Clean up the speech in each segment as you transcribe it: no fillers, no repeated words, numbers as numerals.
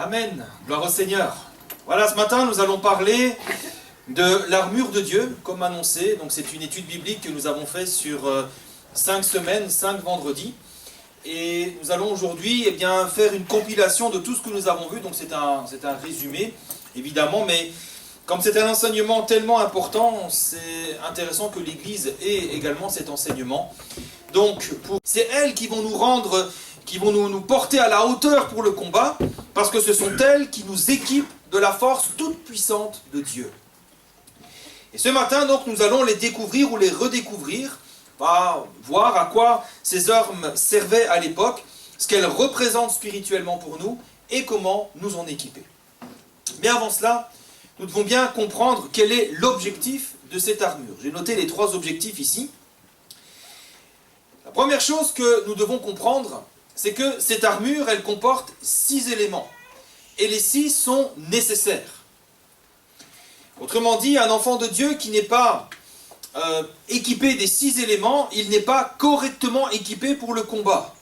Amen. Gloire au Seigneur. Voilà, ce matin, nous allons parler de l'armure de Dieu, comme annoncé. Donc, c'est une étude biblique que nous avons faite sur 5 semaines, 5 vendredis. Et nous allons aujourd'hui faire une compilation de tout ce que nous avons vu. Donc, c'est un résumé, évidemment. Mais comme c'est un enseignement tellement important, c'est intéressant que l'Église ait également cet enseignement. Donc, c'est elles qui vont nous rendre, qui vont nous porter à la hauteur pour le combat, parce que ce sont elles qui nous équipent de la force toute puissante de Dieu. Et ce matin, donc, nous allons les découvrir ou les redécouvrir, voir à quoi ces armes servaient à l'époque, ce qu'elles représentent spirituellement pour nous, et comment nous en équiper. Mais avant cela, nous devons bien comprendre quel est l'objectif de cette armure. J'ai noté les 3 objectifs ici. La première chose que nous devons comprendre, c'est que cette armure, elle comporte 6 éléments. Et les 6 sont nécessaires. Autrement dit, un enfant de Dieu qui n'est pas équipé des 6 éléments, il n'est pas correctement équipé pour le combat.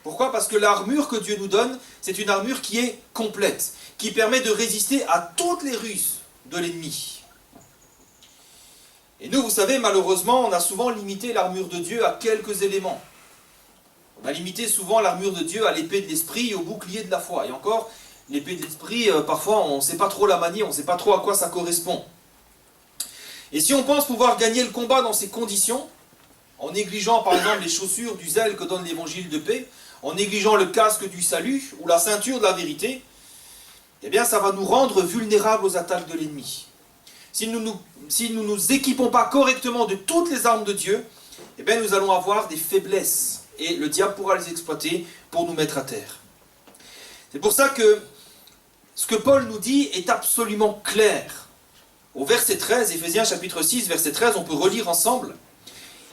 Pourquoi? Parce que l'armure que Dieu nous donne, c'est une armure qui est complète, qui permet de résister à toutes les ruses de l'ennemi. Et nous, vous savez, malheureusement, on a souvent limité l'armure de Dieu à quelques éléments. On a limité souvent l'armure de Dieu à l'épée de l'esprit et au bouclier de la foi. Et encore, l'épée de l'esprit, parfois, on ne sait pas trop la manier, on ne sait pas trop à quoi ça correspond. Et si on pense pouvoir gagner le combat dans ces conditions, en négligeant par exemple les chaussures du zèle que donne l'évangile de paix, en négligeant le casque du salut ou la ceinture de la vérité, eh bien ça va nous rendre vulnérables aux attaques de l'ennemi. Si nous ne nous équipons pas correctement de toutes les armes de Dieu, eh bien nous allons avoir des faiblesses et le diable pourra les exploiter pour nous mettre à terre. C'est pour ça que ce que Paul nous dit est absolument clair. Au verset 13, Éphésiens chapitre 6, verset 13, on peut relire ensemble.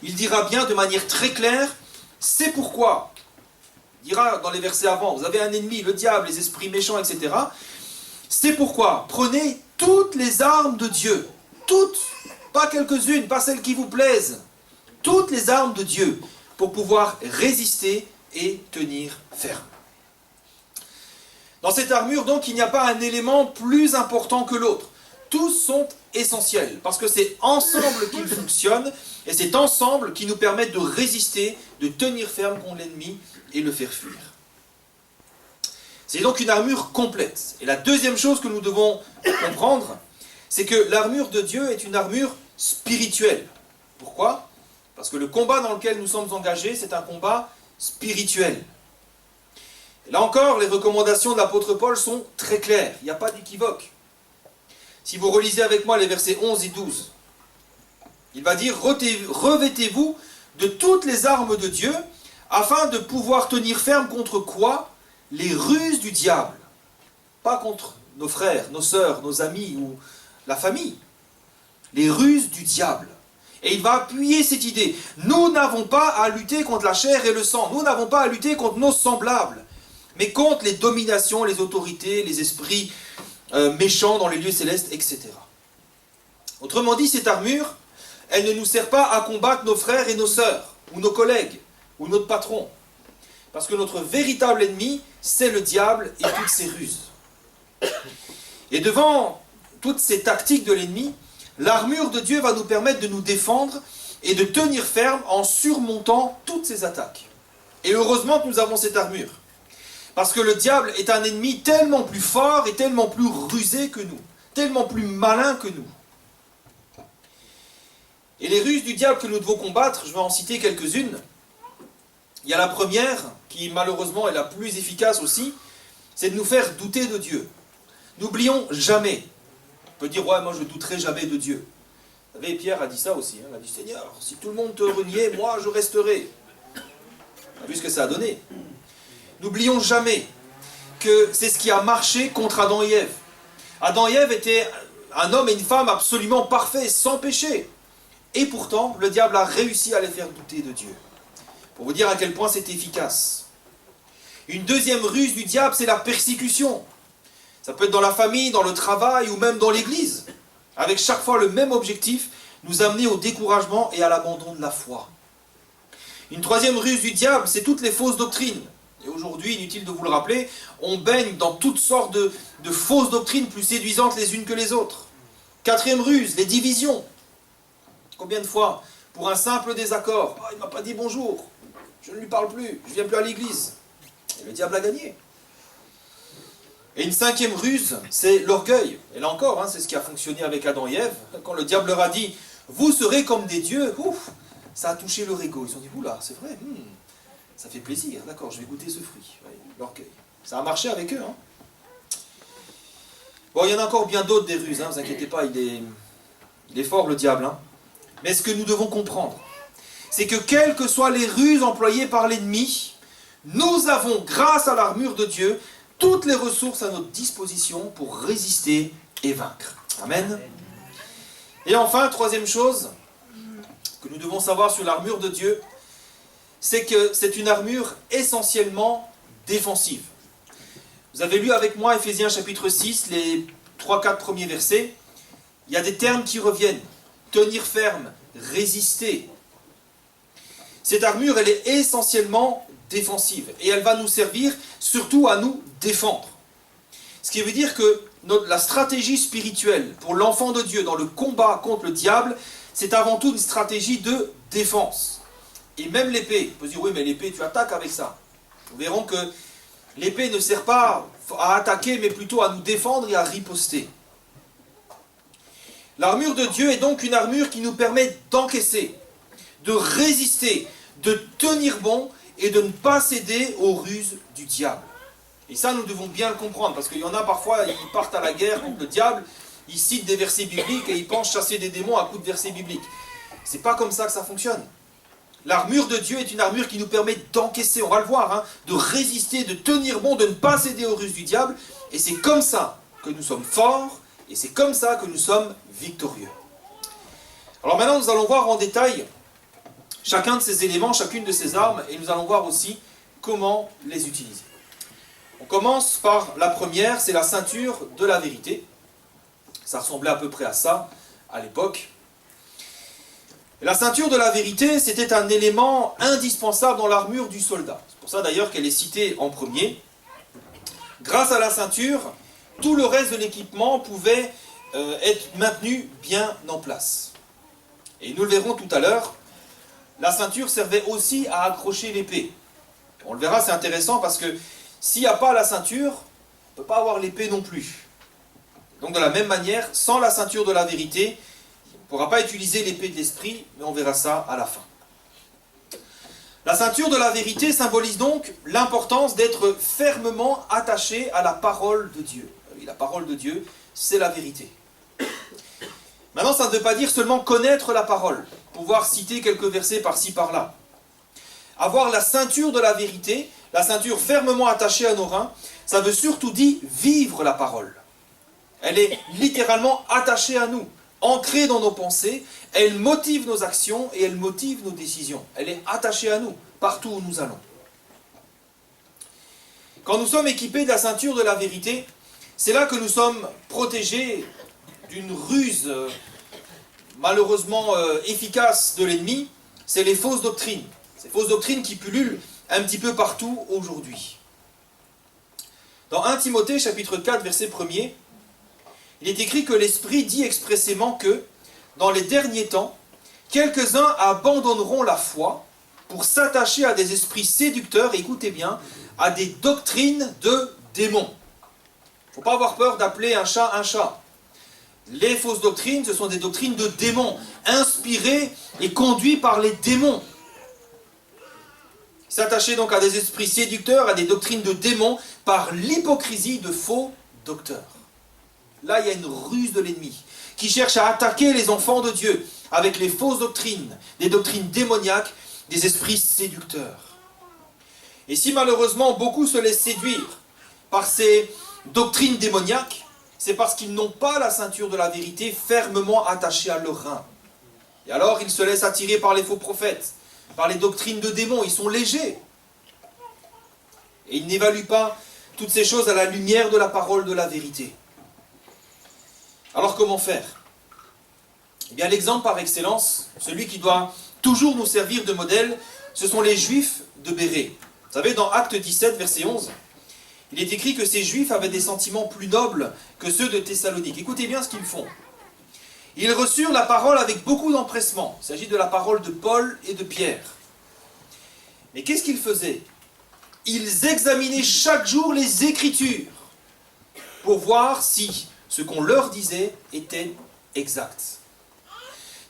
Il dira bien de manière très claire, c'est pourquoi, il dira dans les versets avant, vous avez un ennemi, le diable, les esprits méchants, etc. C'est pourquoi, prenez toutes les armes de Dieu, toutes, pas quelques-unes, pas celles qui vous plaisent, toutes les armes de Dieu, pour pouvoir résister et tenir ferme. Dans cette armure, donc, il n'y a pas un élément plus important que l'autre. Tous sont essentiels, parce que c'est ensemble qu'ils fonctionnent, et c'est ensemble qui nous permettent de résister, de tenir ferme contre l'ennemi et le faire fuir. C'est donc une armure complète. Et la deuxième chose que nous devons comprendre, c'est que l'armure de Dieu est une armure spirituelle. Pourquoi? Parce que le combat dans lequel nous sommes engagés, c'est un combat spirituel. Et là encore, les recommandations de l'apôtre Paul sont très claires, il n'y a pas d'équivoque. Si vous relisez avec moi les versets 11 et 12, il va dire « Revêtez-vous de toutes les armes de Dieu, afin de pouvoir tenir ferme contre quoi? Les ruses du diable. » Pas contre nos frères, nos sœurs, nos amis ou la famille. Les ruses du diable. Et il va appuyer cette idée. Nous n'avons pas à lutter contre la chair et le sang. Nous n'avons pas à lutter contre nos semblables. Mais contre les dominations, les autorités, les esprits méchants dans les lieux célestes, etc. Autrement dit, cette armure, elle ne nous sert pas à combattre nos frères et nos sœurs, ou nos collègues, ou notre patron. Parce que notre véritable ennemi, c'est le diable et toutes ses ruses. Et devant toutes ces tactiques de l'ennemi, l'armure de Dieu va nous permettre de nous défendre et de tenir ferme en surmontant toutes ces attaques. Et heureusement que nous avons cette armure. Parce que le diable est un ennemi tellement plus fort et tellement plus rusé que nous, tellement plus malin que nous. Et les ruses du diable que nous devons combattre, je vais en citer quelques-unes. Il y a la première, qui malheureusement est la plus efficace aussi, c'est de nous faire douter de Dieu. N'oublions jamais. On peut dire, ouais, moi je ne douterai jamais de Dieu. Vous savez, Pierre a dit ça aussi. Il a dit, Seigneur, si tout le monde te reniait, moi je resterai. On a vu ce que ça a donné. N'oublions jamais que c'est ce qui a marché contre Adam et Ève. Adam et Ève étaient un homme et une femme absolument parfaits, sans péché. Et pourtant, le diable a réussi à les faire douter de Dieu. Pour vous dire à quel point c'est efficace. Une deuxième ruse du diable, c'est la persécution. Ça peut être dans la famille, dans le travail ou même dans l'église. Avec chaque fois le même objectif, nous amener au découragement et à l'abandon de la foi. Une troisième ruse du diable, c'est toutes les fausses doctrines. Et aujourd'hui, inutile de vous le rappeler, on baigne dans toutes sortes de fausses doctrines plus séduisantes les unes que les autres. Quatrième ruse, les divisions. Combien de fois, pour un simple désaccord, il ne m'a pas dit bonjour, je ne lui parle plus, je ne viens plus à l'église. Et le diable a gagné. Et une cinquième ruse, c'est l'orgueil. Et là encore, c'est ce qui a fonctionné avec Adam et Ève. Quand le diable leur a dit, vous serez comme des dieux, ouf, ça a touché leur ego. Ils se sont dit, oula, c'est vrai, ça fait plaisir, d'accord, je vais goûter ce fruit. Ouais, l'orgueil. Ça a marché avec eux. Bon, il y en a encore bien d'autres des ruses, ne vous inquiétez pas, il est fort le diable. Mais ce que nous devons comprendre, c'est que quelles que soient les ruses employées par l'ennemi, nous avons, grâce à l'armure de Dieu, toutes les ressources à notre disposition pour résister et vaincre. Amen. Et enfin, troisième chose que nous devons savoir sur l'armure de Dieu, c'est que c'est une armure essentiellement défensive. Vous avez lu avec moi Ephésiens chapitre 6, les 3-4 premiers versets. Il y a des termes qui reviennent. Tenir ferme, résister. Cette armure, elle est essentiellement défensive. Et elle va nous servir surtout à nous défendre. Ce qui veut dire que la stratégie spirituelle pour l'enfant de Dieu dans le combat contre le diable, c'est avant tout une stratégie de défense. Et même l'épée. On peut se dire, oui, mais l'épée, tu attaques avec ça. Nous verrons que l'épée ne sert pas à attaquer, mais plutôt à nous défendre et à riposter. L'armure de Dieu est donc une armure qui nous permet d'encaisser, de résister, de tenir bon et de ne pas céder aux ruses du diable. Et ça, nous devons bien le comprendre, parce qu'il y en a parfois, ils partent à la guerre contre le diable, ils citent des versets bibliques et ils pensent chasser des démons à coups de versets bibliques. C'est pas comme ça que ça fonctionne. L'armure de Dieu est une armure qui nous permet d'encaisser, on va le voir, de résister, de tenir bon, de ne pas céder aux ruses du diable. Et c'est comme ça que nous sommes forts, et c'est comme ça que nous sommes victorieux. Alors maintenant, nous allons voir en détail chacun de ces éléments, chacune de ces armes, et nous allons voir aussi comment les utiliser. On commence par la première, c'est la ceinture de la vérité. Ça ressemblait à peu près à ça à l'époque. Et la ceinture de la vérité, c'était un élément indispensable dans l'armure du soldat. C'est pour ça d'ailleurs qu'elle est citée en premier. Grâce à la ceinture, tout le reste de l'équipement pouvait être maintenu bien en place. Et nous le verrons tout à l'heure, la ceinture servait aussi à accrocher l'épée. On le verra, c'est intéressant parce que s'il n'y a pas la ceinture, on ne peut pas avoir l'épée non plus. Donc de la même manière, sans la ceinture de la vérité, on ne pourra pas utiliser l'épée de l'esprit, mais on verra ça à la fin. La ceinture de la vérité symbolise donc l'importance d'être fermement attaché à la parole de Dieu. Oui, la parole de Dieu, c'est la vérité. Maintenant, ça ne veut pas dire seulement connaître la parole, pouvoir citer quelques versets par-ci par-là. Avoir la ceinture de la vérité, la ceinture fermement attachée à nos reins, ça veut surtout dire vivre la parole. Elle est littéralement attachée à nous, ancrée dans nos pensées, elle motive nos actions et elle motive nos décisions. Elle est attachée à nous, partout où nous allons. Quand nous sommes équipés de la ceinture de la vérité, c'est là que nous sommes protégés d'une ruse malheureusement efficace de l'ennemi, c'est les fausses doctrines. Ces fausses doctrines qui pullulent un petit peu partout aujourd'hui. Dans 1 Timothée chapitre 4 verset 1er, il est écrit que l'Esprit dit expressément que, dans les derniers temps, quelques-uns abandonneront la foi pour s'attacher à des esprits séducteurs, et écoutez bien, à des doctrines de démons. Il ne faut pas avoir peur d'appeler un chat un chat. Les fausses doctrines, ce sont des doctrines de démons, inspirées et conduites par les démons. S'attacher donc à des esprits séducteurs, à des doctrines de démons, par l'hypocrisie de faux docteurs. Là, il y a une ruse de l'ennemi, qui cherche à attaquer les enfants de Dieu, avec les fausses doctrines, des doctrines démoniaques, des esprits séducteurs. Et si malheureusement beaucoup se laissent séduire par ces doctrines démoniaques, c'est parce qu'ils n'ont pas la ceinture de la vérité fermement attachée à leur rein. Et alors ils se laissent attirer par les faux prophètes, par les doctrines de démons, ils sont légers. Et ils n'évaluent pas toutes ces choses à la lumière de la parole de la vérité. Alors comment faire? Eh bien l'exemple par excellence, celui qui doit toujours nous servir de modèle, ce sont les Juifs de Bérée. Vous savez, dans Acte 17, verset 11, il est écrit que ces Juifs avaient des sentiments plus nobles que ceux de Thessalonique. Écoutez bien ce qu'ils font. Ils reçurent la parole avec beaucoup d'empressement. Il s'agit de la parole de Paul et de Pierre. Mais qu'est-ce qu'ils faisaient? Ils examinaient chaque jour les Écritures pour voir si ce qu'on leur disait était exact.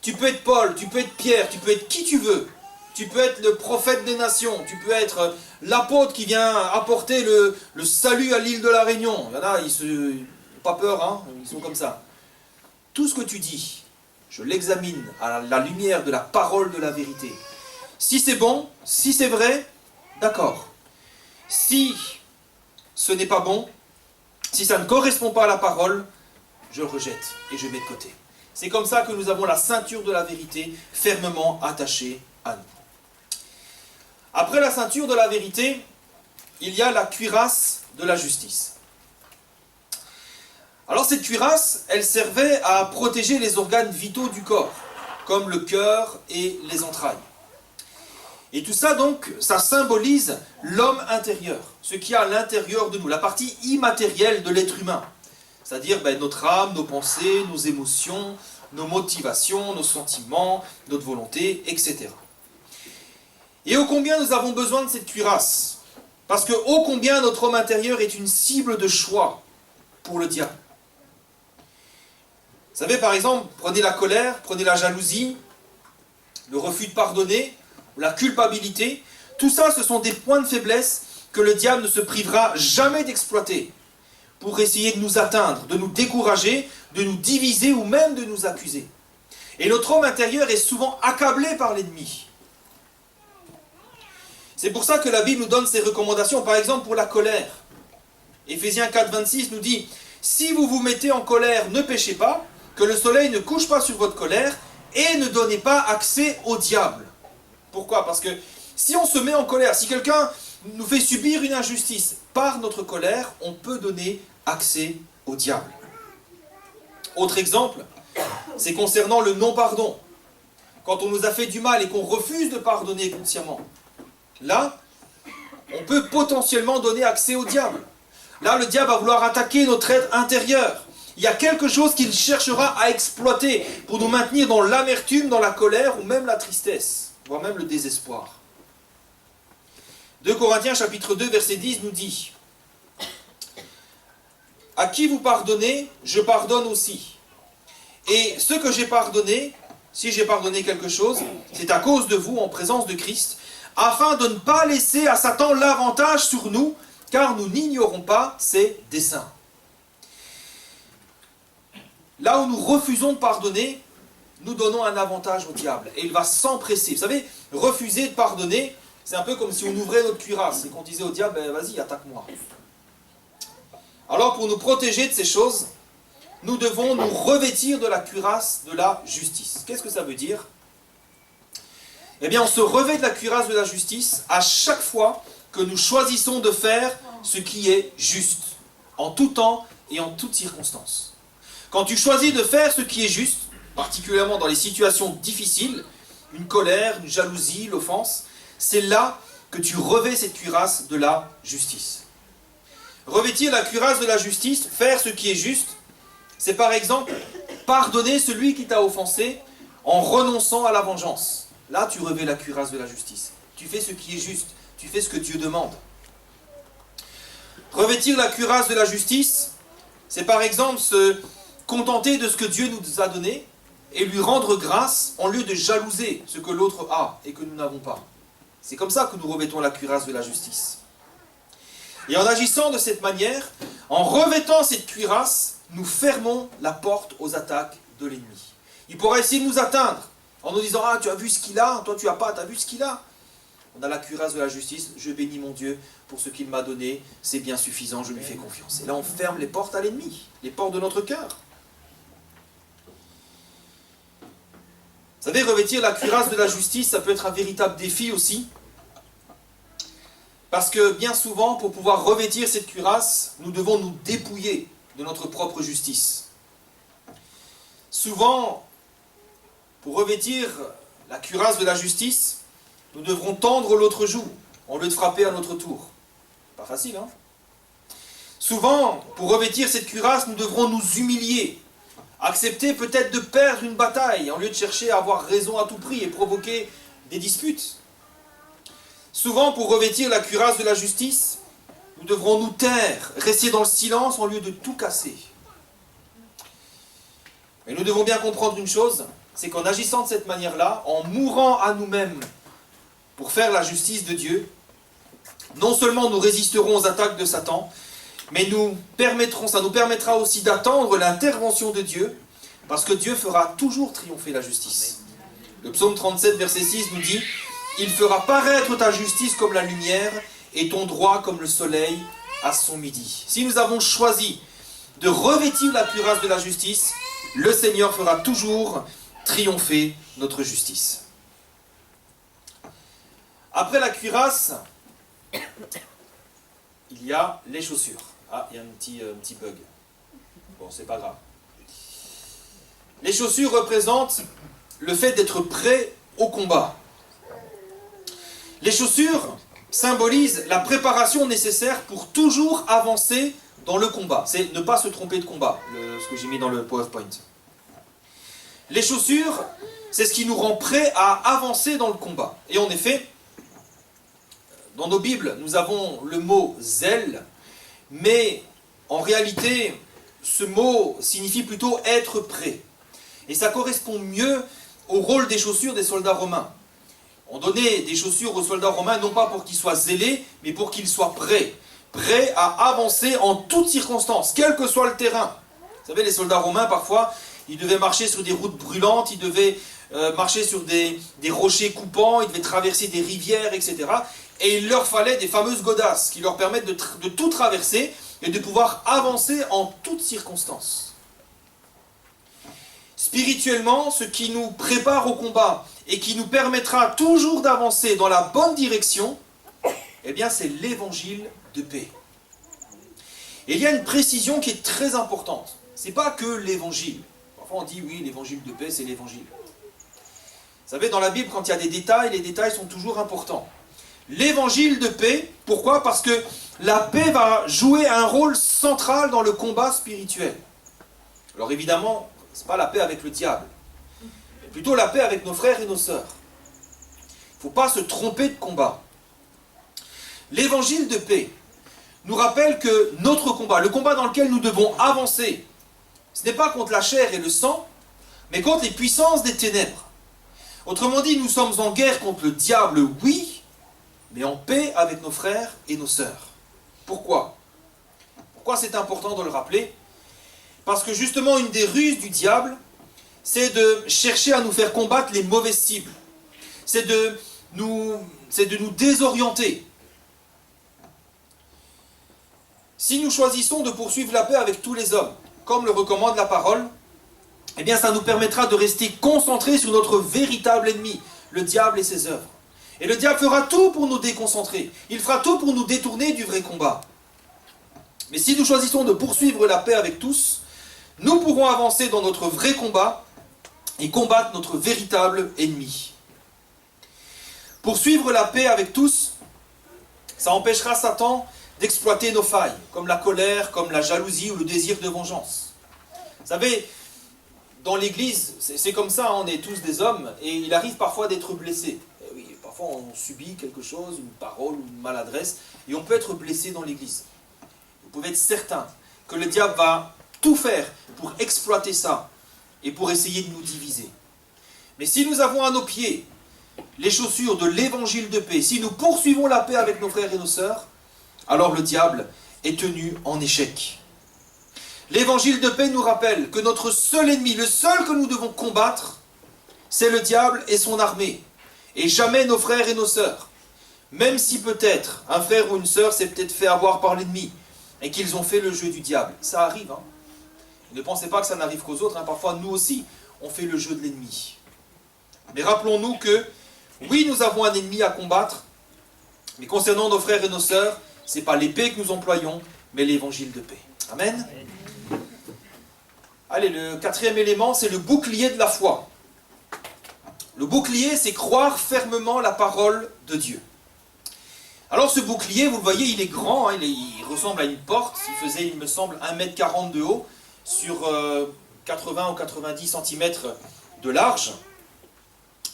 Tu peux être Paul, tu peux être Pierre, tu peux être qui tu veux. Tu peux être le prophète des nations, tu peux être l'apôtre qui vient apporter le salut à l'île de la Réunion. Il y en a, pas peur, hein, ils sont comme ça. Tout ce que tu dis, je l'examine à la lumière de la parole de la vérité. Si c'est bon, si c'est vrai, d'accord. Si ce n'est pas bon, si ça ne correspond pas à la parole, je le rejette et je mets de côté. C'est comme ça que nous avons la ceinture de la vérité fermement attachée à nous. Après la ceinture de la vérité, il y a la cuirasse de la justice. Alors cette cuirasse, elle servait à protéger les organes vitaux du corps, comme le cœur et les entrailles. Et tout ça donc, ça symbolise l'homme intérieur, ce qui est à l'intérieur de nous, la partie immatérielle de l'être humain. C'est-à-dire notre âme, nos pensées, nos émotions, nos motivations, nos sentiments, notre volonté, etc. Et ô combien nous avons besoin de cette cuirasse, parce que ô combien notre homme intérieur est une cible de choix pour le diable. Vous savez, par exemple, prenez la colère, prenez la jalousie, le refus de pardonner, la culpabilité. Tout ça, ce sont des points de faiblesse que le diable ne se privera jamais d'exploiter pour essayer de nous atteindre, de nous décourager, de nous diviser ou même de nous accuser. Et notre homme intérieur est souvent accablé par l'ennemi. C'est pour ça que la Bible nous donne ses recommandations, par exemple pour la colère. Éphésiens 4, 26 nous dit « Si vous vous mettez en colère, ne péchez pas, que le soleil ne couche pas sur votre colère, et ne donnez pas accès au diable. » Pourquoi? Parce que si on se met en colère, si quelqu'un nous fait subir une injustice, par notre colère, on peut donner accès au diable. Autre exemple, c'est concernant le non-pardon. Quand on nous a fait du mal et qu'on refuse de pardonner consciemment, là, on peut potentiellement donner accès au diable. Là, le diable va vouloir attaquer notre être intérieur. Il y a quelque chose qu'il cherchera à exploiter pour nous maintenir dans l'amertume, dans la colère ou même la tristesse, voire même le désespoir. 2 Corinthiens chapitre 2 verset 10 nous dit « À qui vous pardonnez, je pardonne aussi. Et ce que j'ai pardonné, si j'ai pardonné quelque chose, c'est à cause de vous en présence de Christ, afin de ne pas laisser à Satan l'avantage sur nous, car nous n'ignorons pas ses desseins. » Là où nous refusons de pardonner, nous donnons un avantage au diable. Et il va s'empresser. Vous savez, refuser de pardonner, c'est un peu comme si on ouvrait notre cuirasse et qu'on disait au diable, vas-y, attaque-moi. Alors pour nous protéger de ces choses, nous devons nous revêtir de la cuirasse de la justice. Qu'est-ce que ça veut dire? Eh bien, on se revêt de la cuirasse de la justice à chaque fois que nous choisissons de faire ce qui est juste, en tout temps et en toutes circonstances. Quand tu choisis de faire ce qui est juste, particulièrement dans les situations difficiles, une colère, une jalousie, l'offense, c'est là que tu revêts cette cuirasse de la justice. Revêtir la cuirasse de la justice, faire ce qui est juste, c'est par exemple pardonner celui qui t'a offensé en renonçant à la vengeance. Là, tu revêts la cuirasse de la justice. Tu fais ce qui est juste, tu fais ce que Dieu demande. Revêtir la cuirasse de la justice, c'est par exemple se contenter de ce que Dieu nous a donné et lui rendre grâce en lieu de jalouser ce que l'autre a et que nous n'avons pas. C'est comme ça que nous revêtons la cuirasse de la justice. Et en agissant de cette manière, en revêtant cette cuirasse, nous fermons la porte aux attaques de l'ennemi. Il pourra essayer de nous atteindre en nous disant « Ah, tu as vu ce qu'il a, toi tu n'as pas, tu as vu ce qu'il a ?» On a la cuirasse de la justice, je bénis mon Dieu pour ce qu'il m'a donné, c'est bien suffisant, je lui fais confiance. Et là on ferme les portes à l'ennemi, les portes de notre cœur. Vous savez, revêtir la cuirasse de la justice, ça peut être un véritable défi aussi. Parce que bien souvent, pour pouvoir revêtir cette cuirasse, nous devons nous dépouiller de notre propre justice. Souvent, pour revêtir la cuirasse de la justice, nous devrons tendre l'autre joue. au lieu de frapper à notre tour. Pas facile, hein? Souvent, pour revêtir cette cuirasse, nous devrons nous humilier, accepter peut-être de perdre une bataille, en lieu de chercher à avoir raison à tout prix et provoquer des disputes. Souvent, pour revêtir la cuirasse de la justice, nous devrons nous taire, rester dans le silence en lieu de tout casser. Mais nous devons bien comprendre une chose, c'est qu'en agissant de cette manière-là, en mourant à nous-mêmes pour faire la justice de Dieu, non seulement nous résisterons aux attaques de Satan, mais ça nous permettra aussi d'attendre l'intervention de Dieu, parce que Dieu fera toujours triompher la justice. Le psaume 37, verset 6 nous dit « Il fera paraître ta justice comme la lumière, et ton droit comme le soleil à son midi. » Si nous avons choisi de revêtir la cuirasse de la justice, le Seigneur fera toujours triompher notre justice. Après la cuirasse, il y a les chaussures. Ah, il y a un petit bug. Bon, c'est pas grave. Les chaussures représentent le fait d'être prêt au combat. Les chaussures symbolisent la préparation nécessaire pour toujours avancer dans le combat. C'est ne pas se tromper de combat, ce que j'ai mis dans le PowerPoint. Les chaussures, c'est ce qui nous rend prêts à avancer dans le combat. Et en effet, dans nos Bibles, nous avons le mot « zèle », mais en réalité, ce mot signifie plutôt « être prêt ». Et ça correspond mieux au rôle des chaussures des soldats romains. On donnait des chaussures aux soldats romains, non pas pour qu'ils soient zélés, mais pour qu'ils soient prêts. Prêts à avancer en toutes circonstances, quel que soit le terrain. Vous savez, les soldats romains, parfois, ils devaient marcher sur des routes brûlantes, ils devaient marcher sur des rochers coupants, ils devaient traverser des rivières, etc. Et il leur fallait des fameuses godasses qui leur permettent de tout traverser et de pouvoir avancer en toutes circonstances. Spirituellement, ce qui nous prépare au combat et qui nous permettra toujours d'avancer dans la bonne direction, eh bien c'est l'évangile de paix. Et il y a une précision qui est très importante. Ce n'est pas que l'évangile. Parfois on dit oui, l'évangile de paix, c'est l'évangile. Vous savez, dans la Bible, quand il y a des détails, les détails sont toujours importants. L'évangile de paix, pourquoi? Parce que la paix va jouer un rôle central dans le combat spirituel. Alors évidemment, ce n'est pas la paix avec le diable, mais plutôt la paix avec nos frères et nos sœurs. Il ne faut pas se tromper de combat. L'évangile de paix nous rappelle que notre combat, le combat dans lequel nous devons avancer, ce n'est pas contre la chair et le sang, mais contre les puissances des ténèbres. Autrement dit, nous sommes en guerre contre le diable, oui, mais en paix avec nos frères et nos sœurs. Pourquoi? Pourquoi c'est important de le rappeler? Parce que justement, une des ruses du diable, c'est de chercher à nous faire combattre les mauvaises cibles. C'est de nous désorienter. Si nous choisissons de poursuivre la paix avec tous les hommes, comme le recommande la parole, eh bien ça nous permettra de rester concentrés sur notre véritable ennemi, le diable et ses œuvres. Et le diable fera tout pour nous déconcentrer. Il fera tout pour nous détourner du vrai combat. Mais si nous choisissons de poursuivre la paix avec tous, nous pourrons avancer dans notre vrai combat et combattre notre véritable ennemi. Poursuivre la paix avec tous, ça empêchera Satan d'exploiter nos failles, comme la colère, comme la jalousie ou le désir de vengeance. Vous savez, dans l'Église, c'est comme ça, on est tous des hommes, et il arrive parfois d'être blessé. Et oui, parfois on subit quelque chose, une parole ou une maladresse, et on peut être blessé dans l'Église. Vous pouvez être certain que le diable va tout faire pour exploiter ça, et pour essayer de nous diviser. Mais si nous avons à nos pieds les chaussures de l'évangile de paix, si nous poursuivons la paix avec nos frères et nos sœurs, alors le diable est tenu en échec. L'évangile de paix nous rappelle que notre seul ennemi, le seul que nous devons combattre, c'est le diable et son armée, et jamais nos frères et nos sœurs. Même si peut-être un frère ou une sœur s'est peut-être fait avoir par l'ennemi, et qu'ils ont fait le jeu du diable. Ça arrive, hein. Ne pensez pas que ça n'arrive qu'aux autres, hein. Parfois nous aussi, on fait le jeu de l'ennemi. Mais rappelons-nous que, oui, nous avons un ennemi à combattre, mais concernant nos frères et nos sœurs, ce n'est pas l'épée que nous employons, mais l'évangile de paix. Amen. Allez, le quatrième élément, c'est le bouclier de la foi. Le bouclier, c'est croire fermement la parole de Dieu. Alors ce bouclier, vous le voyez, il est grand, hein, il ressemble à une porte, il faisait, il me semble, 1,40 m de haut, sur 80 ou 90 cm de large.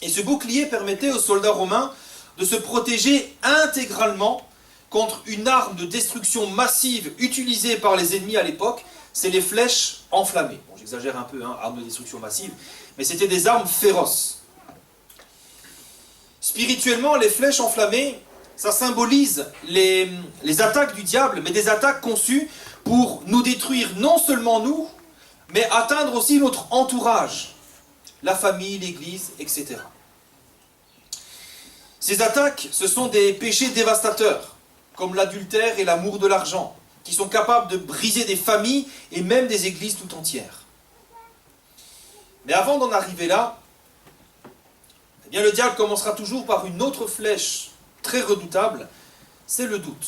Et ce bouclier permettait aux soldats romains de se protéger intégralement contre une arme de destruction massive utilisée par les ennemis à l'époque, c'est les flèches enflammées. Bon, j'exagère un peu, hein, arme de destruction massive, mais c'était des armes féroces. Spirituellement, les flèches enflammées, ça symbolise les attaques du diable, mais des attaques conçues pour nous détruire non seulement nous, mais atteindre aussi notre entourage, la famille, l'église, etc. Ces attaques, ce sont des péchés dévastateurs, comme l'adultère et l'amour de l'argent, qui sont capables de briser des familles et même des églises tout entières. Mais avant d'en arriver là, eh bien le diable commencera toujours par une autre flèche très redoutable, c'est le doute.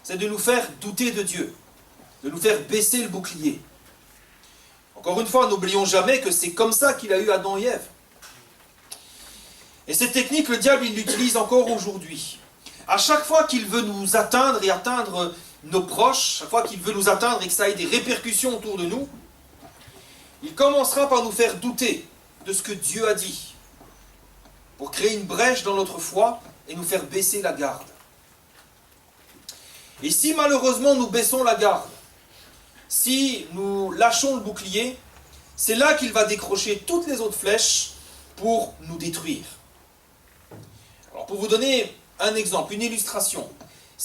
C'est de nous faire douter de Dieu, de nous faire baisser le bouclier. Encore une fois, n'oublions jamais que c'est comme ça qu'il a eu Adam et Ève. Et cette technique, le diable, il l'utilise encore aujourd'hui. À chaque fois qu'il veut nous atteindre et atteindre nos proches, chaque fois qu'il veut nous atteindre et que ça ait des répercussions autour de nous, il commencera par nous faire douter de ce que Dieu a dit, pour créer une brèche dans notre foi et nous faire baisser la garde. Et si malheureusement nous baissons la garde, si nous lâchons le bouclier, c'est là qu'il va décrocher toutes les autres flèches pour nous détruire. Alors pour vous donner un exemple, une illustration,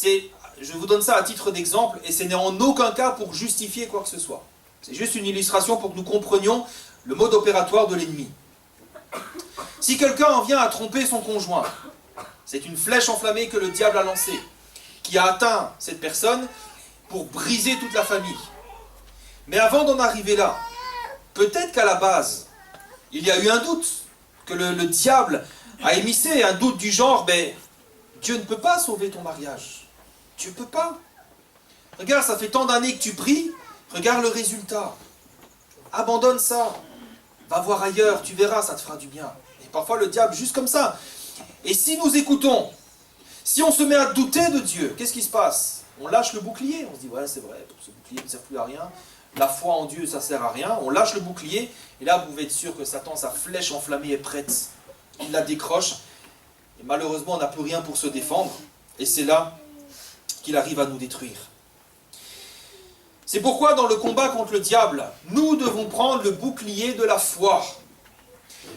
je vous donne ça à titre d'exemple et ce n'est en aucun cas pour justifier quoi que ce soit. C'est juste une illustration pour que nous comprenions le mode opératoire de l'ennemi. Si quelqu'un en vient à tromper son conjoint, c'est une flèche enflammée que le diable a lancée, qui a atteint cette personne pour briser toute la famille. Mais avant d'en arriver là, peut-être qu'à la base, il y a eu un doute, que le diable a émissé, un doute du genre, ben, Dieu ne peut pas sauver ton mariage. Dieu ne peut pas. Regarde, ça fait tant d'années que tu pries, regarde le résultat. Abandonne ça. Va voir ailleurs, tu verras, ça te fera du bien. Et parfois le diable, juste comme ça. Et si nous écoutons, si on se met à douter de Dieu, qu'est-ce qui se passe? On lâche le bouclier, on se dit, ouais, c'est vrai, ce bouclier ne sert plus à rien. La foi en Dieu, ça ne sert à rien. On lâche le bouclier, et là, vous pouvez être sûr que Satan, sa flèche enflammée est prête. Il la décroche, et malheureusement, on n'a plus rien pour se défendre. Et c'est là qu'il arrive à nous détruire. C'est pourquoi, dans le combat contre le diable, nous devons prendre le bouclier de la foi.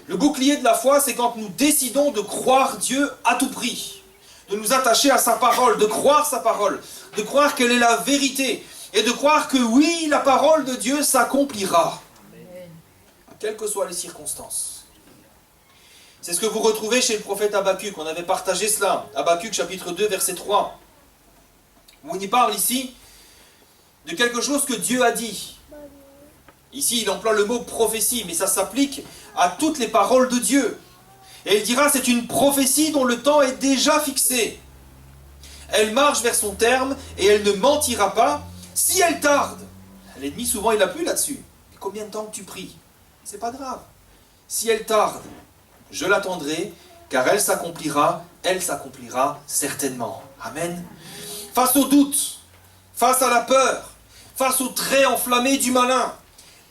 Le bouclier de la foi, c'est quand nous décidons de croire Dieu à tout prix, de nous attacher à sa parole, de croire sa parole, de croire qu'elle est la vérité, et de croire que oui, la parole de Dieu s'accomplira, quelles que soient les circonstances. C'est ce que vous retrouvez chez le prophète Habakkuk, on avait partagé cela, Habakkuk chapitre 2, verset 3, où on y parle ici de quelque chose que Dieu a dit. Ici, il emploie le mot prophétie, mais ça s'applique à toutes les paroles de Dieu. Et il dira, c'est une prophétie dont le temps est déjà fixé. Elle marche vers son terme et elle ne mentira pas. Si elle tarde, l'ennemi souvent il appuie là-dessus. Mais combien de temps que tu pries? C'est pas grave. Si elle tarde, je l'attendrai, car elle s'accomplira certainement. Amen. Face au doute, face à la peur, face au trait enflammé du malin,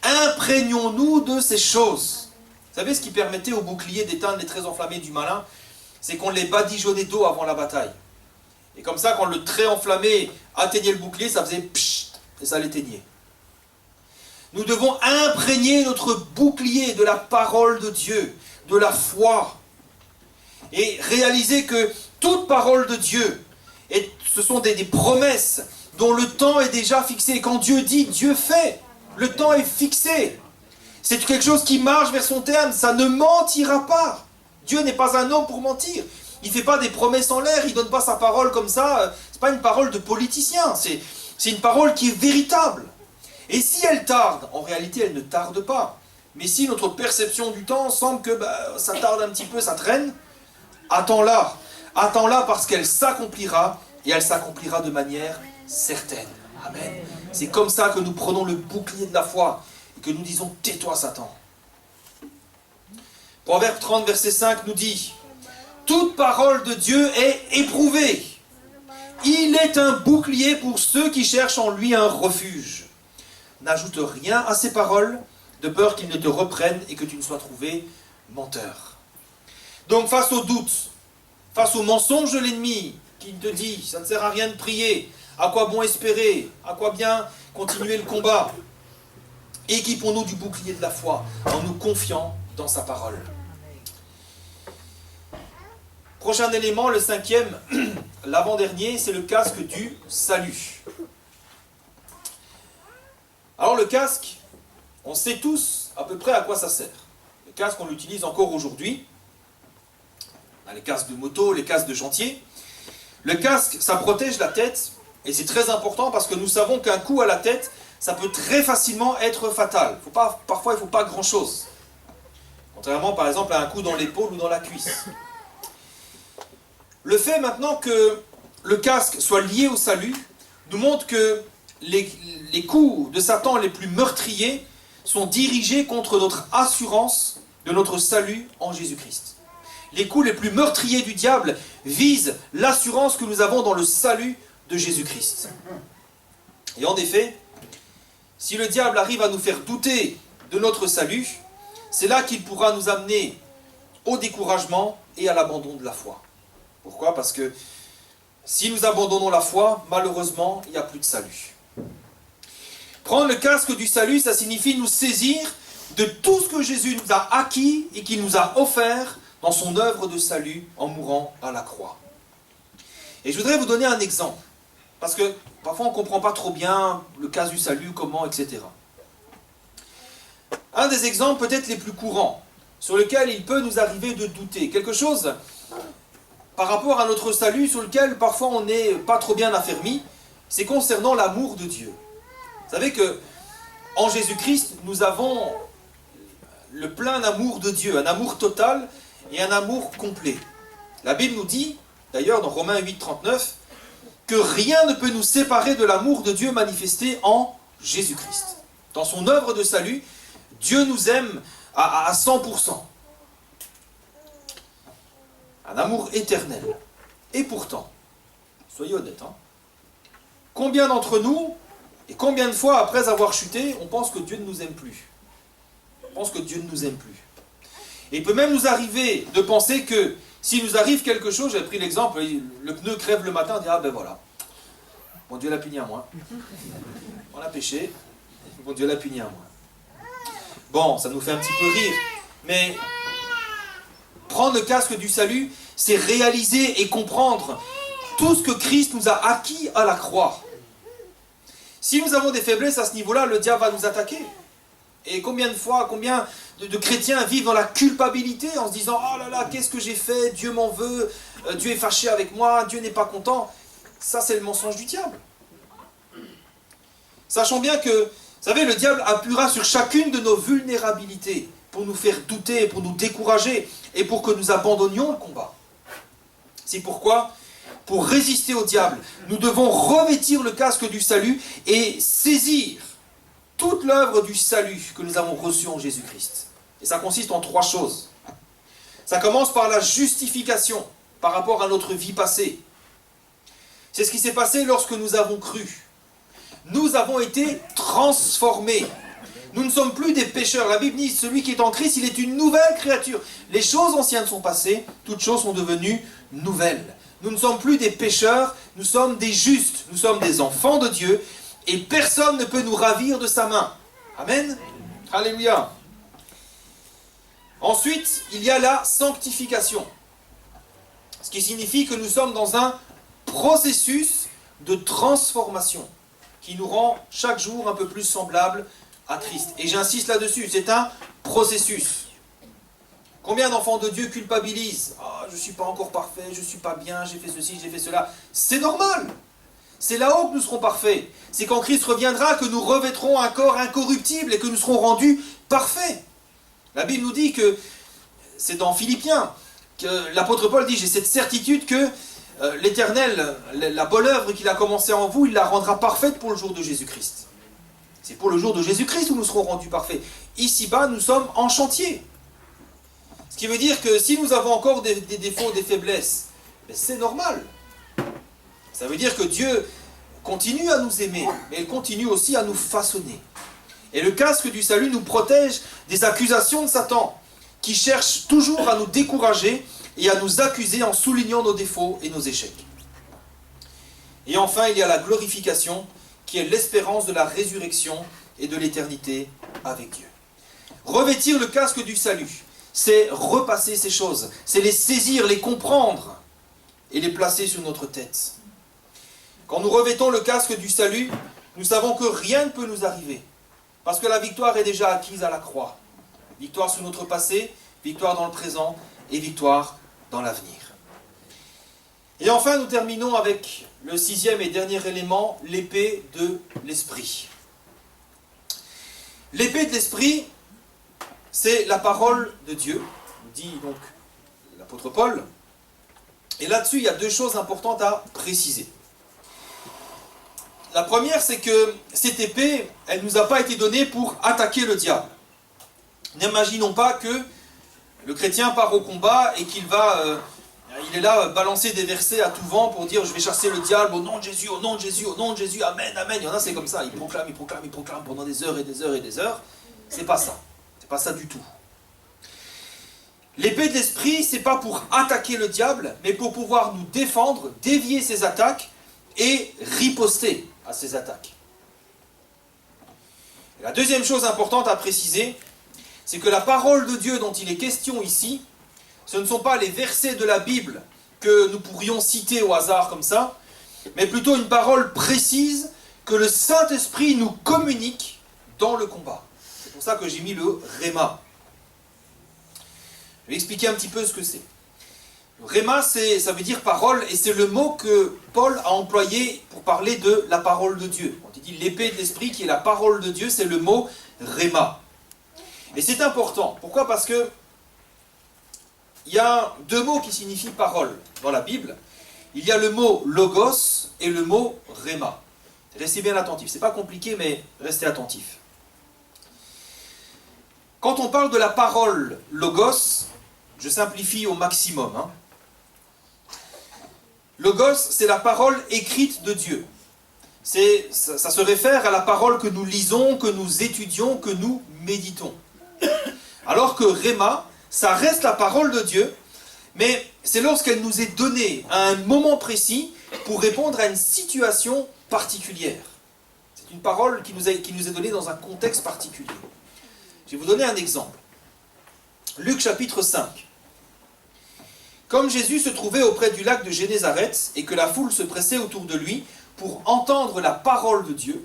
imprégnons-nous de ces choses. Vous savez ce qui permettait aux boucliers d'éteindre les traits enflammés du malin? C'est qu'on les badigeonnait d'eau avant la bataille. Et comme ça, quand le trait enflammé atteignait le bouclier, ça faisait pchit, et ça l'éteignait. Nous devons imprégner notre bouclier de la parole de Dieu, de la foi, et réaliser que toute parole de Dieu, ce sont des promesses dont le temps est déjà fixé. Et quand Dieu dit, Dieu fait. Le temps est fixé. C'est quelque chose qui marche vers son terme. Ça ne mentira pas. Dieu n'est pas un homme pour mentir. Il ne fait pas des promesses en l'air. Il ne donne pas sa parole comme ça. Ce n'est pas une parole de politicien. C'est une parole qui est véritable. Et si elle tarde, en réalité, elle ne tarde pas. Mais si notre perception du temps semble que ça tarde un petit peu, ça traîne, attends-la. Attends-la parce qu'elle s'accomplira. Et elle s'accomplira de manière certaine. Amen. C'est comme ça que nous prenons le bouclier de la foi et que nous disons « Tais-toi, Satan ». Proverbe 30, verset 5 nous dit « Toute parole de Dieu est éprouvée. Il est un bouclier pour ceux qui cherchent en lui un refuge. N'ajoute rien à ces paroles, de peur qu'ils ne te reprennent et que tu ne sois trouvé menteur. Donc face au doute, face au mensonge de l'ennemi, qui te dit, ça ne sert à rien de prier, à quoi bon espérer, à quoi bien continuer le combat, équipons-nous du bouclier de la foi, en nous confiant dans sa parole. Prochain élément, le cinquième, l'avant-dernier, c'est le casque du salut. Alors le casque, on sait tous à peu près à quoi ça sert. Le casque, on l'utilise encore aujourd'hui. Les casques de moto, les casques de chantier. Le casque, ça protège la tête, et c'est très important parce que nous savons qu'un coup à la tête, ça peut très facilement être fatal. Parfois, il ne faut pas grand-chose. Contrairement, par exemple, à un coup dans l'épaule ou dans la cuisse. Le fait maintenant que le casque soit lié au salut nous montre que les coups de Satan les plus meurtriers sont dirigés contre notre assurance de notre salut en Jésus-Christ. Les coups les plus meurtriers du diable visent l'assurance que nous avons dans le salut de Jésus-Christ. Et en effet, si le diable arrive à nous faire douter de notre salut, c'est là qu'il pourra nous amener au découragement et à l'abandon de la foi. Pourquoi? Parce que si nous abandonnons la foi, malheureusement, il n'y a plus de salut. Prendre le casque du salut, ça signifie nous saisir de tout ce que Jésus nous a acquis et qu'il nous a offert dans son œuvre de salut en mourant à la croix. Et je voudrais vous donner un exemple, parce que parfois on ne comprend pas trop bien le casque du salut, comment, etc. Un des exemples peut-être les plus courants, sur lequel il peut nous arriver de douter, quelque chose par rapport à notre salut sur lequel parfois on n'est pas trop bien affermi, c'est concernant l'amour de Dieu. Vous savez que en Jésus-Christ, nous avons le plein amour de Dieu, un amour total et un amour complet. La Bible nous dit, d'ailleurs dans Romains 8, 39, que rien ne peut nous séparer de l'amour de Dieu manifesté en Jésus-Christ. Dans son œuvre de salut, Dieu nous aime à 100%. Un amour éternel. Et pourtant, soyez honnêtes, combien d'entre nous, et combien de fois après avoir chuté, on pense que Dieu ne nous aime plus? On pense que Dieu ne nous aime plus. Et il peut même nous arriver de penser que s'il nous arrive quelque chose, j'ai pris l'exemple, le pneu crève le matin, on dit ah ben voilà, bon Dieu l'a puni à moi. On a péché, bon Dieu l'a puni à moi. Bon, ça nous fait un petit peu rire, mais prendre le casque du salut, c'est réaliser et comprendre tout ce que Christ nous a acquis à la croix. Si nous avons des faiblesses à ce niveau-là, le diable va nous attaquer. Et combien de fois, combien de chrétiens vivent dans la culpabilité en se disant « Oh là là, qu'est-ce que j'ai fait? Dieu m'en veut, Dieu est fâché avec moi, Dieu n'est pas content. » Ça, c'est le mensonge du diable. Sachant bien que, vous savez, le diable appuiera sur chacune de nos vulnérabilités pour nous faire douter, pour nous décourager et pour que nous abandonnions le combat. C'est pourquoi, pour résister au diable, nous devons revêtir le casque du salut et saisir toute l'œuvre du salut que nous avons reçue en Jésus-Christ. Et ça consiste en 3 choses. Ça commence par la justification par rapport à notre vie passée. C'est ce qui s'est passé lorsque nous avons cru. Nous avons été transformés. Nous ne sommes plus des pécheurs. La Bible dit, celui qui est en Christ, il est une nouvelle créature. Les choses anciennes sont passées, toutes choses sont devenues nouvelles. Nous ne sommes plus des pécheurs, nous sommes des justes. Nous sommes des enfants de Dieu et personne ne peut nous ravir de sa main. Amen. Alléluia. Ensuite, il y a la sanctification. Ce qui signifie que nous sommes dans un processus de transformation qui nous rend chaque jour un peu plus semblable à Christ. Et j'insiste là-dessus, c'est un processus. Combien d'enfants de Dieu culpabilisent? Ah, je ne suis pas encore parfait, je ne suis pas bien, j'ai fait ceci, j'ai fait cela. C'est normal. C'est là-haut que nous serons parfaits. C'est quand Christ reviendra que nous revêtrons un corps incorruptible et que nous serons rendus parfaits. La Bible nous dit que, c'est dans Philippiens, que l'apôtre Paul dit, j'ai cette certitude que l'Éternel, la bonne œuvre qu'il a commencée en vous, il la rendra parfaite pour le jour de Jésus-Christ. C'est pour le jour de Jésus-Christ où nous serons rendus parfaits. Ici-bas, nous sommes en chantier. Ce qui veut dire que si nous avons encore des défauts, des faiblesses, c'est normal. Ça veut dire que Dieu continue à nous aimer, mais il continue aussi à nous façonner. Et le casque du salut nous protège des accusations de Satan, qui cherche toujours à nous décourager et à nous accuser en soulignant nos défauts et nos échecs. Et enfin, il y a la glorification, qui est l'espérance de la résurrection et de l'éternité avec Dieu. Revêtir le casque du salut, c'est repasser ces choses, c'est les saisir, les comprendre et les placer sur notre tête. Quand nous revêtons le casque du salut, nous savons que rien ne peut nous arriver, parce que la victoire est déjà acquise à la croix. Victoire sur notre passé, victoire dans le présent et victoire dans l'avenir. Et enfin, nous terminons avec le 6e et dernier élément, l'épée de l'esprit. L'épée de l'esprit, c'est la parole de Dieu, dit donc l'apôtre Paul. Et là-dessus, il y a deux choses importantes à préciser. La première, c'est que cette épée, elle ne nous a pas été donnée pour attaquer le diable. N'imaginons pas que le chrétien part au combat et qu'il va, il est là, balancer des versets à tout vent pour dire « je vais chasser le diable au nom de Jésus, au nom de Jésus, au nom de Jésus, Amen, Amen ». Il y en a, c'est comme ça, il proclame pendant des heures et des heures et des heures. C'est pas ça. C'est pas ça du tout. L'épée de l'esprit, c'est pas pour attaquer le diable, mais pour pouvoir nous défendre, dévier ses attaques et riposter à ses attaques. Et la deuxième chose importante à préciser, c'est que la parole de Dieu dont il est question ici, ce ne sont pas les versets de la Bible que nous pourrions citer au hasard comme ça, mais plutôt une parole précise que le Saint-Esprit nous communique dans le combat. C'est pour ça que j'ai mis le Réma. Je vais expliquer un petit peu ce que c'est. Réma, ça veut dire parole, et c'est le mot que Paul a employé pour parler de la parole de Dieu. Quand il dit l'épée de l'esprit qui est la parole de Dieu, c'est le mot Réma. Et c'est important. Pourquoi ? Parce que il y a deux mots qui signifient parole dans la Bible. Il y a le mot logos et le mot Réma. Restez bien attentifs. C'est pas compliqué, mais restez attentifs. Quand on parle de la parole logos, je simplifie au maximum, Logos, c'est la parole écrite de Dieu. Ça se réfère à la parole que nous lisons, que nous étudions, que nous méditons. Alors que Réma, ça reste la parole de Dieu, mais c'est lorsqu'elle nous est donnée à un moment précis pour répondre à une situation particulière. C'est une parole qui nous est donnée dans un contexte particulier. Je vais vous donner un exemple. Luc chapitre 5. Comme Jésus se trouvait auprès du lac de Génézareth et que la foule se pressait autour de lui pour entendre la parole de Dieu,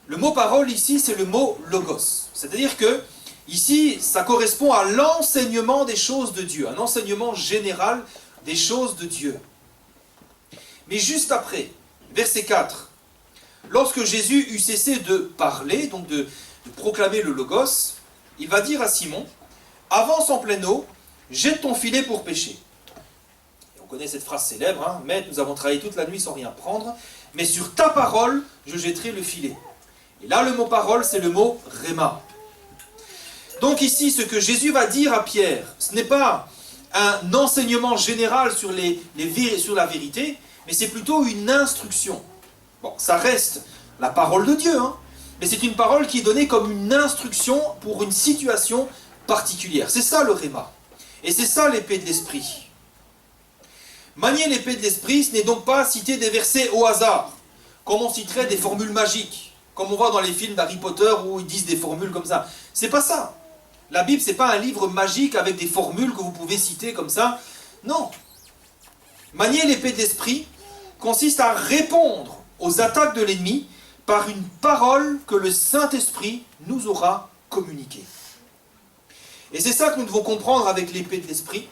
le mot parole ici, c'est le mot logos. C'est-à-dire que ici, ça correspond à l'enseignement des choses de Dieu, un enseignement général des choses de Dieu. Mais juste après, verset 4, lorsque Jésus eut cessé de parler, donc de proclamer le logos, il va dire à Simon, « Avance en pleine eau, jette ton filet pour pêcher. » Et on connaît cette phrase célèbre, « Maître, nous avons travaillé toute la nuit sans rien prendre, mais sur ta parole, je jetterai le filet. » Et là, le mot parole, c'est le mot Réma. Donc ici, ce que Jésus va dire à Pierre, ce n'est pas un enseignement général sur la vérité, mais c'est plutôt une instruction. Bon, ça reste la parole de Dieu, mais c'est une parole qui est donnée comme une instruction pour une situation particulière. C'est ça le Réma. Et c'est ça l'épée de l'esprit. Manier l'épée de l'esprit, ce n'est donc pas citer des versets au hasard, comme on citerait des formules magiques, comme on voit dans les films d'Harry Potter où ils disent des formules comme ça. C'est pas ça. La Bible, c'est pas un livre magique avec des formules que vous pouvez citer comme ça. Non. Manier l'épée de l'esprit consiste à répondre aux attaques de l'ennemi par une parole que le Saint-Esprit nous aura communiquée. Et c'est ça que nous devons comprendre avec l'épée de l'esprit.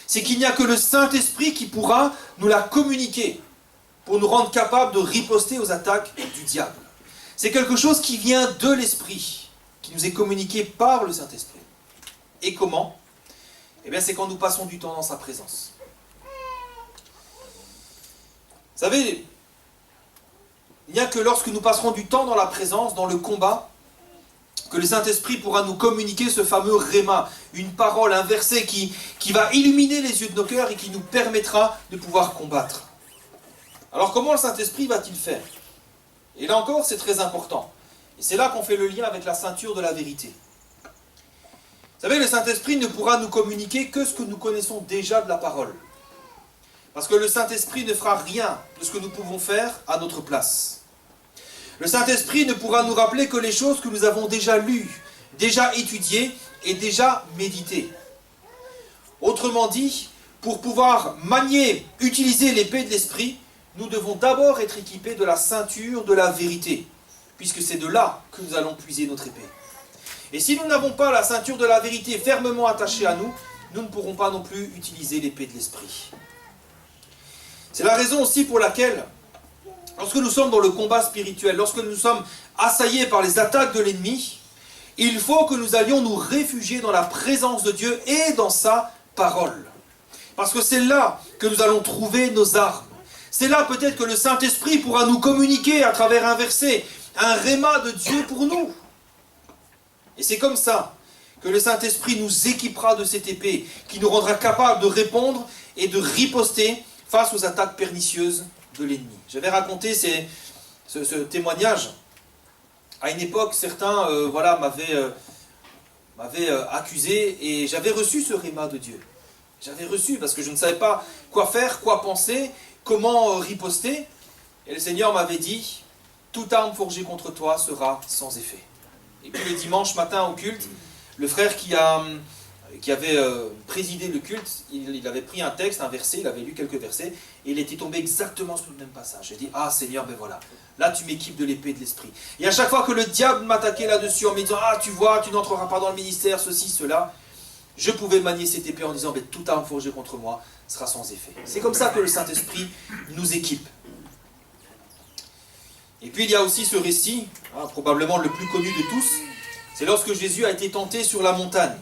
C'est qu'il n'y a que le Saint-Esprit qui pourra nous la communiquer pour nous rendre capables de riposter aux attaques du diable. C'est quelque chose qui vient de l'Esprit, qui nous est communiqué par le Saint-Esprit. Et comment ? Eh bien, c'est quand nous passons du temps dans sa présence. Vous savez, il n'y a que lorsque nous passerons du temps dans la présence, dans le combat, que le Saint-Esprit pourra nous communiquer ce fameux Réma, une parole, un verset qui va illuminer les yeux de nos cœurs et qui nous permettra de pouvoir combattre. Alors comment le Saint-Esprit va-t-il faire? Et là encore, c'est très important. Et c'est là qu'on fait le lien avec la ceinture de la vérité. Vous savez, le Saint-Esprit ne pourra nous communiquer que ce que nous connaissons déjà de la parole. Parce que le Saint-Esprit ne fera rien de ce que nous pouvons faire à notre place. Le Saint-Esprit ne pourra nous rappeler que les choses que nous avons déjà lues, déjà étudiées et déjà méditées. Autrement dit, pour pouvoir manier, utiliser l'épée de l'Esprit, nous devons d'abord être équipés de la ceinture de la vérité, puisque c'est de là que nous allons puiser notre épée. Et si nous n'avons pas la ceinture de la vérité fermement attachée à nous, nous ne pourrons pas non plus utiliser l'épée de l'Esprit. C'est la raison aussi pour laquelle, lorsque nous sommes dans le combat spirituel, lorsque nous sommes assaillés par les attaques de l'ennemi, il faut que nous allions nous réfugier dans la présence de Dieu et dans sa parole. Parce que c'est là que nous allons trouver nos armes. C'est là peut-être que le Saint-Esprit pourra nous communiquer à travers un verset, un réma de Dieu pour nous. Et c'est comme ça que le Saint-Esprit nous équipera de cette épée, qui nous rendra capables de répondre et de riposter face aux attaques pernicieuses de l'ennemi. J'avais raconté ce témoignage. À une époque, certains m'avaient accusé et j'avais reçu ce réma de Dieu. J'avais reçu parce que je ne savais pas quoi faire, quoi penser, comment riposter. Et le Seigneur m'avait dit, toute arme forgée contre toi sera sans effet. Et puis le dimanche matin au culte, le frère qui avait présidé le culte, il avait pris un texte, un verset, il avait lu quelques versets, et il était tombé exactement sur le même passage. J'ai dit, ah Seigneur, ben voilà, là tu m'équipes de l'épée de l'Esprit. Et à chaque fois que le diable m'attaquait là-dessus en me disant, ah tu vois, tu n'entreras pas dans le ministère, ceci, cela, je pouvais manier cette épée en disant, ben, toute arme forgée contre moi sera sans effet. C'est comme ça que le Saint-Esprit nous équipe. Et puis il y a aussi ce récit, probablement le plus connu de tous, c'est lorsque Jésus a été tenté sur la montagne.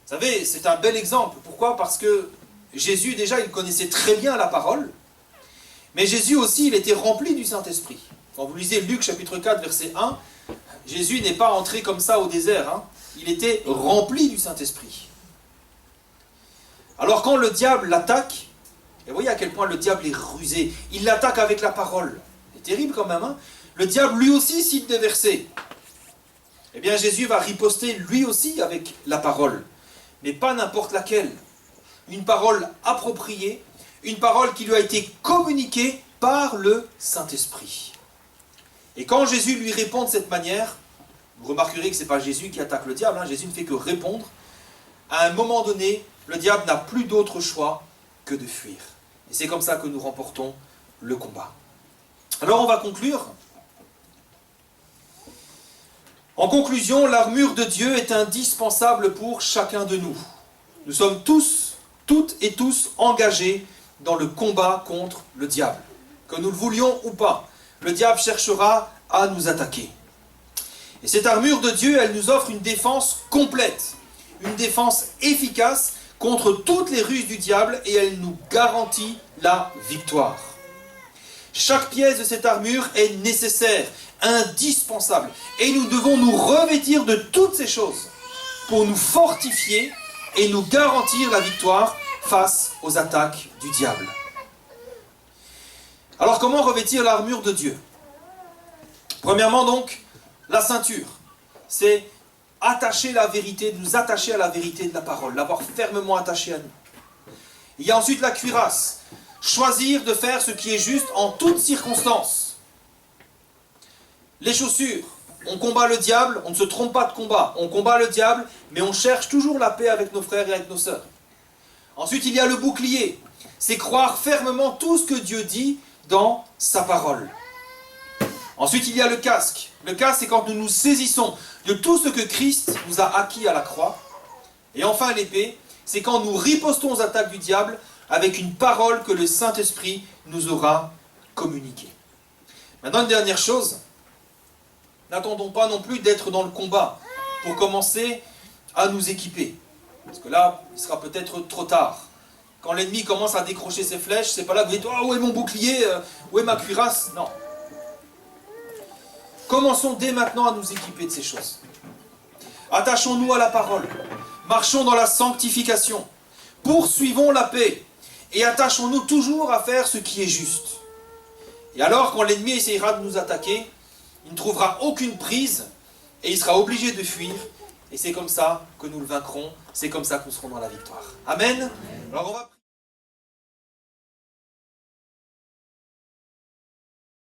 Vous savez, c'est un bel exemple. Pourquoi? Parce que Jésus, déjà, il connaissait très bien la parole, mais Jésus aussi, il était rempli du Saint-Esprit. Quand vous lisez Luc chapitre 4, verset 1, Jésus n'est pas entré comme ça au désert, il était rempli du Saint-Esprit. Alors quand le diable l'attaque, et vous voyez à quel point le diable est rusé, il l'attaque avec la parole. C'est terrible quand même, Le diable lui aussi cite des versets. Eh bien Jésus va riposter lui aussi avec la parole. Mais pas n'importe laquelle. Une parole appropriée, une parole qui lui a été communiquée par le Saint-Esprit. Et quand Jésus lui répond de cette manière, vous remarquerez que ce n'est pas Jésus qui attaque le diable, Jésus ne fait que répondre. À un moment donné, le diable n'a plus d'autre choix que de fuir. Et c'est comme ça que nous remportons le combat. Alors on va conclure. En conclusion, l'armure de Dieu est indispensable pour chacun de nous. Nous sommes tous, toutes et tous engagés dans le combat contre le diable. Que nous le voulions ou pas, le diable cherchera à nous attaquer. Et cette armure de Dieu, elle nous offre une défense complète, une défense efficace contre toutes les ruses du diable et elle nous garantit la victoire. Chaque pièce de cette armure est nécessaire, indispensable. Et nous devons nous revêtir de toutes ces choses pour nous fortifier et nous garantir la victoire face aux attaques du diable. Alors comment revêtir l'armure de Dieu? Premièrement donc, la ceinture. C'est attacher la vérité, nous attacher à la vérité de la parole, l'avoir fermement attaché à nous. Il y a ensuite la cuirasse. Choisir de faire ce qui est juste en toutes circonstances. Les chaussures. On combat le diable, on ne se trompe pas de combat. On combat le diable, mais on cherche toujours la paix avec nos frères et avec nos sœurs. Ensuite, il y a le bouclier. C'est croire fermement tout ce que Dieu dit dans sa parole. Ensuite, il y a le casque. Le casque, c'est quand nous nous saisissons de tout ce que Christ nous a acquis à la croix. Et enfin, l'épée, c'est quand nous ripostons aux attaques du diable avec une parole que le Saint-Esprit nous aura communiquée. Maintenant, une dernière chose. N'attendons pas non plus d'être dans le combat pour commencer à nous équiper. Parce que là, il sera peut-être trop tard. Quand l'ennemi commence à décrocher ses flèches, c'est pas là que vous dites « Oh, où est mon bouclier? Où est ma cuirasse ?» Non. Commençons dès maintenant à nous équiper de ces choses. Attachons-nous à la parole. Marchons dans la sanctification. Poursuivons la paix. Et attachons-nous toujours à faire ce qui est juste. Et alors, quand l'ennemi essayera de nous attaquer, il ne trouvera aucune prise et il sera obligé de fuir. Et c'est comme ça que nous le vaincrons, c'est comme ça qu'on sera dans la victoire. Amen. Alors on va